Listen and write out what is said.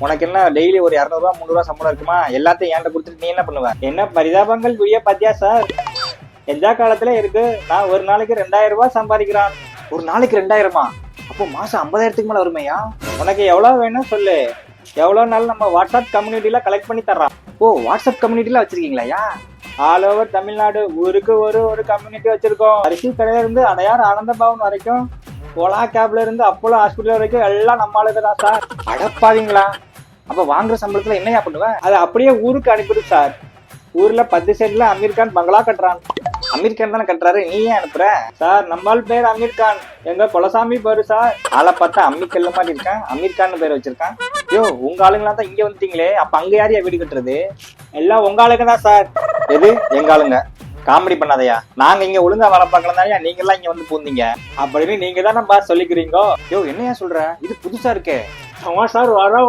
உனக்கு என்ன டெய்லி ஒரு 200 ரூபா 300 ரூபா சம்பளம் இருக்குமா? எல்லாத்தையும் என்கிட்ட கொடுத்துட்டு நீ என்ன பண்ணுவ? என்ன பரிதாபங்கள் புரிய பாத்தியா சார்? எந்த காலத்துல இருக்கு. நான் ஒரு நாளைக்கு 2000 ரூபாய் சம்பாதிக்கிறான். ஒரு நாளைக்கு 2000மா? அப்போ மாசம் 50,000க்கு மேல வருமையா? உனக்கு எவ்வளவு வேணும் சொல்லு. எவ்வளவு நாள் நம்ம வாட்ஸ்அப் கம்யூனிட்டில கலெக்ட் பண்ணி தர்றான். ஓ, வாட்ஸ்அப் கம்யூனிட்டில வச்சிருக்கீங்களா? ஆல் ஓவர் தமிழ்நாடு ஊருக்கு ஒரு கம்யூனிட்டி வச்சிருக்கோம். அரிசி கடையில இருந்து அடையார் ஆனந்த பவன் வரைக்கும், ஓலா கேப்ல இருந்து அப்போலோ ஹாஸ்பிட்டல் வரைக்கும் எல்லாம் நம்ம ஆளுக்கு தான் சார். அடப்பாவீங்களா? அப்ப வாங்குற சம்பளத்துல என்னையா பண்ணுவேன்? அதை அப்படியே ஊருக்கு அனுப்பிடு சார். ஊர்ல 10 சென்ட்ல அமீர் கான் பங்களா கட்டுறான். அமீர் கான் தானே கட்டுறாரு, நீ ஏன் அனுப்புற? சார் நம்மால் பேர் அமீர் கான், எங்க கொலசாமி பேரு சார். ஆளை பார்த்தா அம்மிக்கல்ல மாதிரி இருக்கான், அமீர் கான் பேர் வச்சிருக்கான். யோ, உங்க ஆளுங்களா தான் இங்க வந்துட்டீங்களே, அப்ப அங்க யாரையா வீடு கட்டுறது? எல்லாம் உங்க ஆளுங்க தான் சார். எது எங்க ஆளுங்க? காமெடி பண்ணாதயா. நாங்க இங்க ஒழுங்கா வேலை பார்க்கலாம் தானே நீங்க எல்லாம் இங்க வந்து பூந்தீங்க அப்படின்னு நீங்க தானே பாஸ் சொல்லிக்கிறீங்க. யோ, என்னையா சொல்ற? இது புதுசா இருக்கே. ஆமா சார், வரோம்